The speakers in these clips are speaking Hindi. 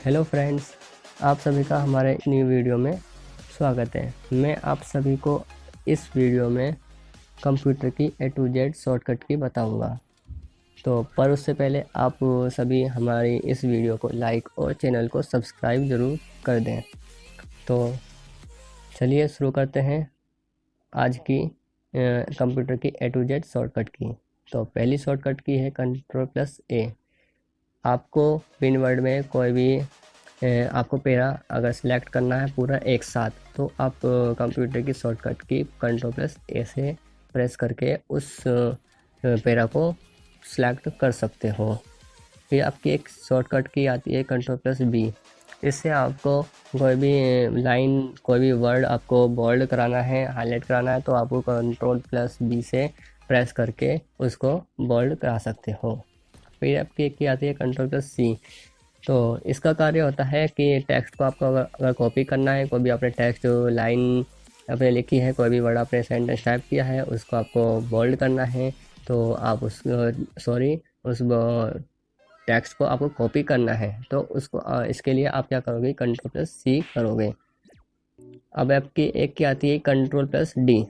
हेलो फ्रेंड्स, आप सभी का हमारे न्यू वीडियो में स्वागत है। मैं आप सभी को इस वीडियो में कंप्यूटर की A to Z शॉर्टकट की बताऊंगा। तो पर उससे पहले आप सभी हमारी इस वीडियो को लाइक और चैनल को सब्सक्राइब ज़रूर कर दें। तो चलिए शुरू करते हैं आज की कंप्यूटर की A to Z शॉर्टकट की। तो पहली शॉर्टकट की है Ctrl+A। आपको पिन वर्ड में कोई भी आपको पैरा अगर सिलेक्ट करना है पूरा एक साथ, तो आप कंप्यूटर की शॉर्टकट की Ctrl+A से प्रेस करके उस पैरा को सिलेक्ट कर सकते हो। फिर आपकी एक शॉर्टकट की आती है Ctrl+B। इससे आपको कोई भी लाइन, कोई भी वर्ड आपको बोल्ड कराना है, हाईलाइट कराना है, तो आपको Ctrl+B से प्रेस करके उसको बोल्ड करा सकते हो। फिर आपकी एक की आती है Ctrl+C। तो इसका कार्य होता है कि टेक्स्ट को आपको अगर कॉपी करना है, कोई भी आपने टेक्स्ट लाइन आपने लिखी है, कोई भी वर्ड आपने सेंटेंस टाइप किया है, उसको आपको बोल्ड करना है, तो आप उस टेक्स्ट को आपको कॉपी करना है, तो उसको इसके लिए आप क्या करोगे, Ctrl+C करोगे। अब आपकी एक की आती है Ctrl+D।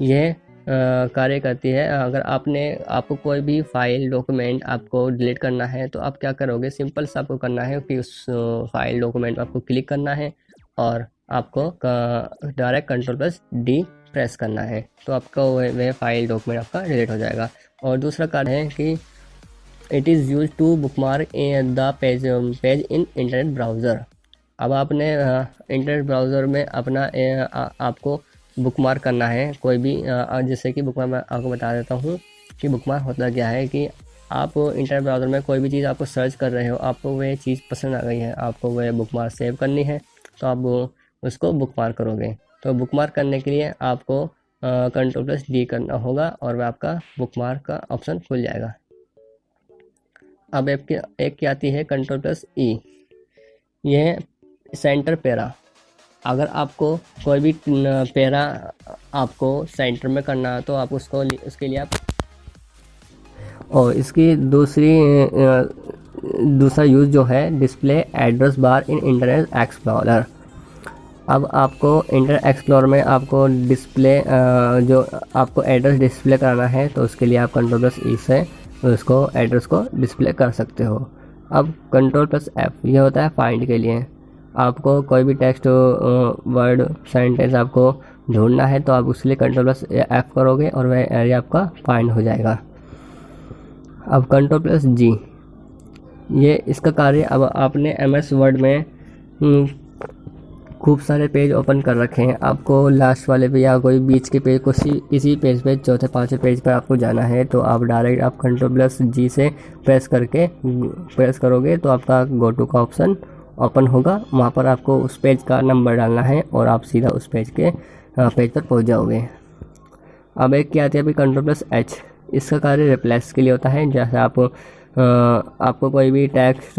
यह कार्य करती है अगर आपको कोई भी फाइल डॉक्यूमेंट आपको डिलीट करना है, तो आप क्या करोगे, सिंपल सा आपको करना है कि उस फाइल डॉक्यूमेंट पर आपको क्लिक करना है और आपको डायरेक्ट Ctrl+D प्रेस करना है, तो आपका वह फाइल डॉक्यूमेंट आपका डिलीट हो जाएगा। और दूसरा कार्य है कि it is use to bookmark the page in internet browser. अब आपने इंटरनेट ब्राउज़र में अपना आपको बुकमार्क करना है कोई भी, जैसे कि बुकमार्क मैं आपको बता देता हूँ कि बुकमार्क होता क्या है कि आप इंटरनेट ब्राउज़र में कोई भी चीज़ आपको सर्च कर रहे हो, आपको वह चीज़ पसंद आ गई है, आपको वह बुकमार्क सेव करनी है, तो आप उसको बुकमार्क करोगे। तो बुकमार्क करने के लिए आपको Ctrl+D करना होगा और वह आपका बुकमार्क का ऑप्शन खुल जाएगा। अब एक की आती है Ctrl+E। यह सेंटर पैरा। अगर आपको कोई भी पैरा आपको सेंटर में करना है, तो आप उसके लिए आप, और इसकी दूसरा यूज़ जो है, डिस्प्ले एड्रेस बार इन इंटरनेट एक्सप्लोरर। अब आपको इंटरनेट एक्सप्लोरर में आपको डिस्प्ले जो आपको एड्रेस डिस्प्ले कराना है, तो उसके लिए आप Ctrl+E से उसको एड्रेस को डिस्प्ले कर सकते हो। अब Ctrl+F ये होता है फाइंड के लिए। आपको कोई भी टेक्स्ट वर्ड सेंटेंस आपको ढूंढना है, तो आप उसके लिए Ctrl+F करोगे और वह एरिया आपका फाइंड हो जाएगा। अब Ctrl+G ये इसका कार्य, अब आपने MS वर्ड में खूब सारे पेज ओपन कर रखे हैं, आपको लास्ट वाले पे या कोई बीच के पेज को इसी पेज पे चौथे पांचवें पेज पर आपको जाना है, तो आप डायरेक्ट आप Ctrl+G से प्रेस करोगे, तो आपका गो टू का ऑप्शन ओपन होगा। वहाँ पर आपको उस पेज का नंबर डालना है और आप सीधा उस पेज पर पहुँच जाओगे। अब एक क्या आती है अभी Ctrl+H। इसका कार्य रिप्लेस के लिए होता है। जैसे आपको कोई भी टेक्स्ट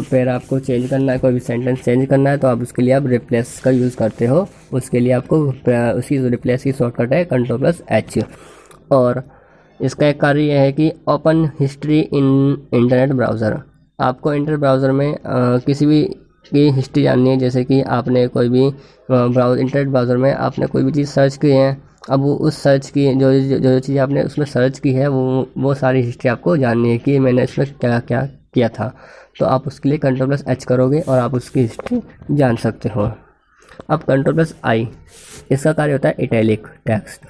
पैरा आपको चेंज करना है, कोई भी सेंटेंस चेंज करना है, तो आप उसके लिए आप रिप्लेस का यूज़ करते हो। उसके लिए आपको उसकी रिप्लेस की शॉर्टकट है Ctrl+H। और इसका एक कार्य यह है कि open history in internet browser. आपको इंटरनेट ब्राउज़र में किसी भी की हिस्ट्री जाननी है, जैसे कि आपने कोई भी इंटरनेट ब्राउज़र में आपने कोई भी चीज़ सर्च की है, अब वो उस सर्च की जो चीज़ आपने उसमें सर्च की है, वो सारी हिस्ट्री आपको जाननी है कि मैंने इसमें क्या क्या किया था, तो आप उसके लिए Ctrl+H करोगे और आप उसकी हिस्ट्री जान सकते हो। अब Ctrl+I इसका कार्य होता है इटैलिक टेक्स्ट।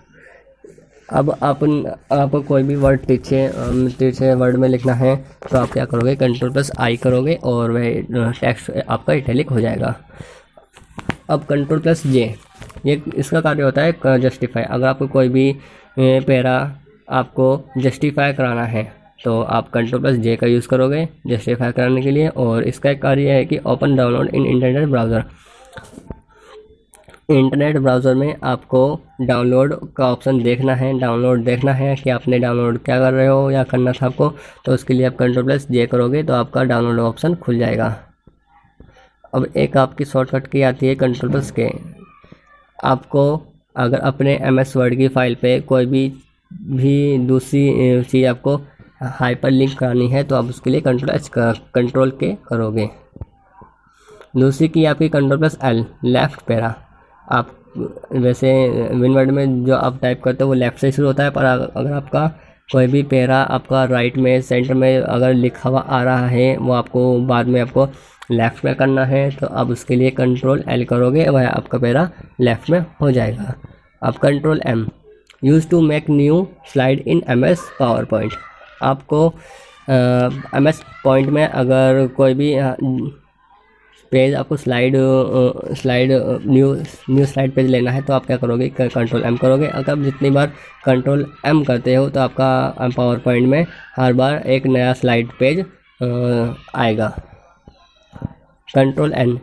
अब आपको कोई भी वर्ड तिरछे वर्ड में लिखना है, तो आप क्या करोगे, Ctrl+I करोगे और वह टेक्स्ट आपका इटैलिक हो जाएगा। अब Ctrl+J ये इसका कार्य होता है जस्टिफाई। अगर आपको कोई भी पैरा आपको जस्टिफाई कराना है, तो आप Ctrl+J का यूज़ करोगे जस्टिफाई कराने के लिए। और इसका एक कार्य है कि open download in internet browser. Internet browser में आपको डाउनलोड का ऑप्शन देखना है कि आपने डाउनलोड क्या कर रहे हो या करना था आपको, तो उसके लिए आप Ctrl+J करोगे, तो आपका डाउनलोड ऑप्शन खुल जाएगा। अब एक आपकी शॉर्टकट की आती है Ctrl+K। आपको अगर अपने MS वर्ड की फ़ाइल पे कोई भी दूसरी चीज़ आपको हाइपर लिंक करानी है, तो आप उसके लिए Ctrl+K करोगे। दूसरी की आपकी control plus L, left para. आप वैसे विनवर्ड में जो आप टाइप करते हो वो लेफ़्ट से शुरू होता है, पर अगर आपका कोई भी पैरा आपका राइट में, सेंटर में अगर लिखा हुआ आ रहा है, वो आपको बाद में आपको लेफ़्ट में करना है, तो आप उसके लिए कंट्रोल एल करोगे, वह आपका पैरा लेफ़्ट में हो जाएगा। अब control M, use to make new slide in MS PowerPoint. आपको MS पॉइंट में अगर कोई भी पेज आपको न्यू स्लाइड पेज लेना है, तो आप क्या करोगे, कंट्रोल एम करोगे। अगर आप जितनी बार कंट्रोल एम करते हो तो आपका पावर पॉइंट में हर बार एक नया स्लाइड पेज आएगा। कंट्रोल एन,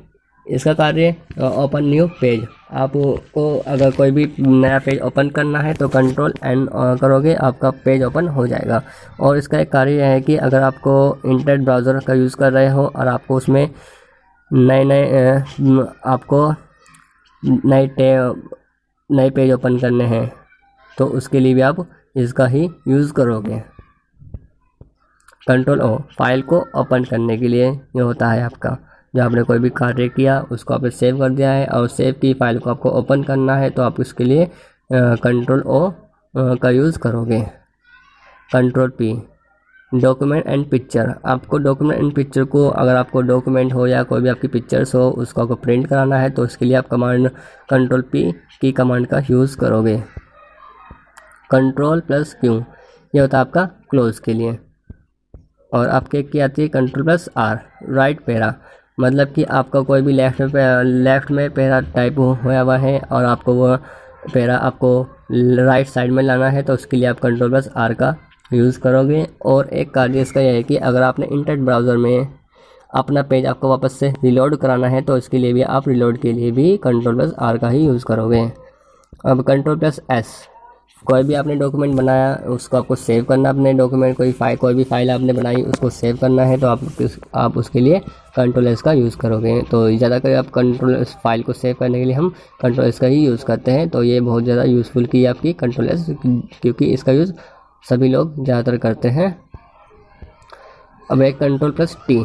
इसका कार्य ओपन न्यू पेज। आपको अगर कोई भी नया पेज ओपन करना है तो कंट्रोल एन करोगे, आपका पेज ओपन हो जाएगा। और इसका एक कार्य यह है कि अगर आपको इंटरनेट ब्राउज़र का यूज़ कर रहे हो और आपको उसमें नए पेज ओपन करने हैं, तो उसके लिए भी आप इसका ही यूज़ करोगे। कंट्रोल ओ, फाइल को ओपन करने के लिए ये होता है आपका, जो आपने कोई भी कार्य किया उसको आपने सेव कर दिया है और सेव की फाइल को आपको ओपन करना है, तो आप इसके लिए कंट्रोल ओ का यूज़ करोगे। Control P, document and picture. आपको डॉक्यूमेंट एंड पिक्चर को, अगर आपको डॉक्यूमेंट हो या कोई भी आपकी पिक्चर्स हो, उसको आपको प्रिंट कराना है, तो उसके लिए आप कंट्रोल पी की कमांड का यूज़ करोगे। कंट्रोल प्लस क्यू, ये होता है आपका क्लोज के लिए। और आपके की आती है control plus R, right para. मतलब कि आपका कोई भी लेफ़्ट में पैरा टाइप हुआ हुआ है और आपको वो पैरा आपको राइट साइड में लाना है, तो उसके लिए आप कंट्रोल प्लस आर का यूज़ करोगे। और एक कार्य इसका यह है कि अगर आपने इंटरनेट ब्राउज़र में अपना पेज आपको वापस से रिलोड कराना है, तो इसके लिए भी आप रिलोड के लिए भी कंट्रोल प्लस आर का ही यूज़ करोगे। अब कंट्रोल प्लस एस, कोई भी आपने डॉक्यूमेंट बनाया उसको आपको सेव करना, अपने डॉक्यूमेंट कोई भी फाइल आपने बनाई उसको सेव करना है, तो आप उसके लिए कंट्रोल एस का यूज़ करोगे। तो ज़्यादातर आप कंट्रोल एस फाइल को सेव करने के लिए हम कंट्रोल एस का ही यूज़ करते हैं। तो ये बहुत ज़्यादा यूज़फुल की है आपकी कंट्रोल एस, क्योंकि इसका यूज़ सभी लोग ज़्यादातर करते हैं। अब एक कंट्रोल प्लस टी,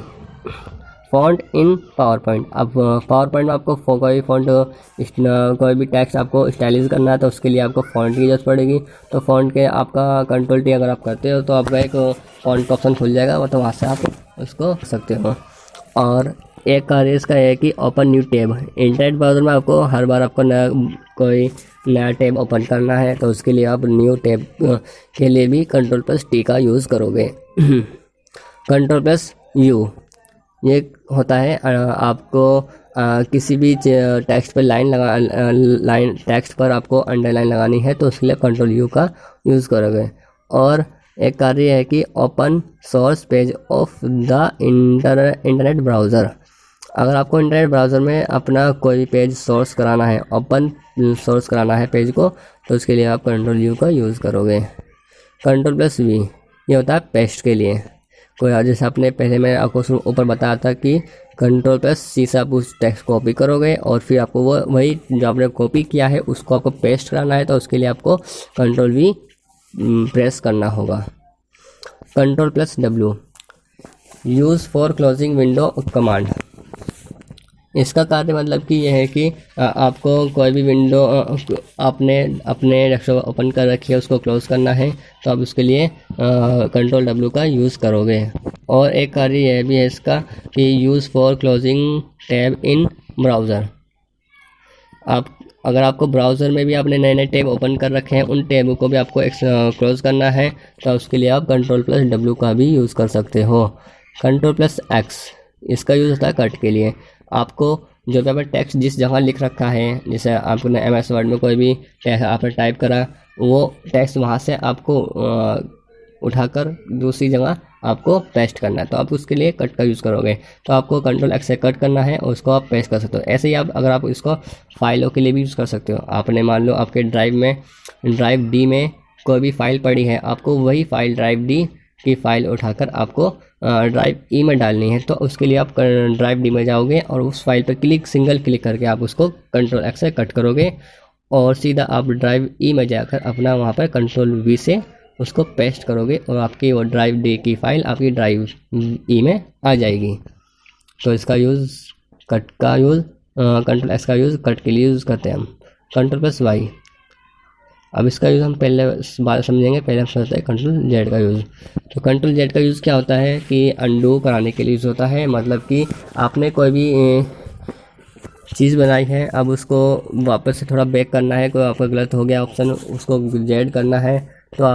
फॉन्ट इन पावर पॉइंट। अब पावर पॉइंट में आपको कोई फॉन्ट, कोई भी टेक्स्ट आपको स्टाइलिश करना है, तो उसके लिए आपको फॉन्ट की जरूरत पड़ेगी। तो फॉन्ट के आपका कंट्रोल टी अगर आप करते हो तो आपका एक फॉन्ट का ऑप्शन खुल जाएगा, तो वहाँ से आप उसको कर सकते हो। और एक कार्य इसका है कि open new tab. Internet browser में आपको हर बार आपको कोई नया टैब ओपन करना है, तो उसके लिए आप न्यू टैब के लिए भी कंट्रोल प्लस टी का यूज़ करोगे। कंट्रोल प्लस यू, ये होता है आपको किसी भी टेक्स्ट पर टेक्स्ट पर आपको अंडरलाइन लगानी है, तो उसके लिए कंट्रोल यू का यूज़ करोगे। और एक कार्य है कि open source page of the internet browser. अगर आपको इंटरनेट ब्राउज़र में अपना कोई पेज सोर्स कराना है, ओपन सोर्स कराना है पेज को, तो उसके लिए आप कंट्रोल यू का यूज़ करोगे। कंट्रोल प्लस वी, ये होता है पेस्ट के लिए। कोई जैसे आपने पहले मैं आपको ऊपर बताया था कि कंट्रोल प्लस सी से आप उस टेक्स्ट कॉपी करोगे और फिर आपको वही जो आपने कॉपी किया है उसको आपको पेस्ट कराना है, तो उसके लिए आपको कंट्रोल वी प्रेस करना होगा। Control plus W, use for closing window command. इसका कार्य मतलब कि यह है कि आपको कोई भी विंडो आपने अपने डेस्कटॉप ओपन कर रखी है उसको क्लोज़ करना है, तो आप उसके लिए कंट्रोल डब्ल्यू का यूज़ करोगे। और एक कार्य यह भी है इसका कि use for closing tab in browser. अगर आपको ब्राउज़र में भी आपने नए टैब ओपन कर रखे हैं, उन टैब को भी आपको क्लोज़ करना है, तो उसके लिए आप कंट्रोल प्लस डब्ल्यू का भी यूज़ कर सकते हो। कंट्रोल प्लस एक्स, इसका यूज़ होता है कट के लिए। आपको जो भी आपने टेक्स्ट जिस जगह लिख रखा है, जैसे आपने MS वर्ड में कोई भी टेक्स्ट आपने टाइप करा, वो टेक्स्ट वहाँ से आपको उठाकर दूसरी जगह आपको पेस्ट करना है, तो आप उसके लिए कट का यूज़ करोगे। तो आपको कंट्रोल एक्स से कट करना है और उसको आप पेस्ट कर सकते हो। ऐसे ही आप अगर आप इसको फाइलों के लिए भी यूज़ कर सकते हो। आपने मान लो आपके ड्राइव डी में कोई भी फाइल पड़ी है, आपको वही फाइल ड्राइव डी की फ़ाइल उठाकर आपको ड्राइव ई में डालनी है, तो उसके लिए आप ड्राइव डी में जाओगे और उस फाइल पर सिंगल क्लिक करके आप उसको कंट्रोल एक्स से कट करोगे और सीधा आप ड्राइव ई में जाकर अपना वहाँ पर कंट्रोल वी से उसको पेस्ट करोगे और आपकी वो ड्राइव डी की फ़ाइल आपकी ड्राइव ई में आ जाएगी। तो इसका यूज़ कट का यूज़, कंट्रोल एक्स का यूज़ कट के लिए यूज़ करते हैं हम। कंट्रोल प्लस वाई, अब इसका यूज़ हम पहले बात समझेंगे, पहले हम समझते हैं कंट्रोल जेड का यूज़। तो कंट्रोल जेड का यूज़ क्या होता है कि अंडू कराने के लिए यूज़ होता है। मतलब कि आपने कोई भी चीज़ बनाई है, अब उसको वापस से थोड़ा बैक करना है, कोई आपका गलत हो गया ऑप्शन, उसको जेड करना है तो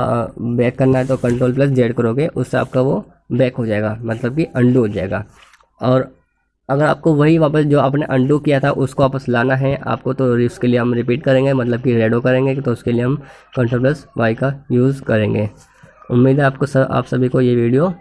बैक करना है तो कंट्रोल प्लस जेड करोगे, उससे आपका वो बैक हो जाएगा, मतलब कि अंडू हो जाएगा। और अगर आपको वही वापस जो आपने अंडू किया था उसको वापस लाना है आपको, तो उसके लिए हम रिपीट करेंगे, मतलब कि रेडो करेंगे, तो उसके लिए हम कंट्रोल प्लस वाई का यूज़ करेंगे। उम्मीद है आप सभी को ये वीडियो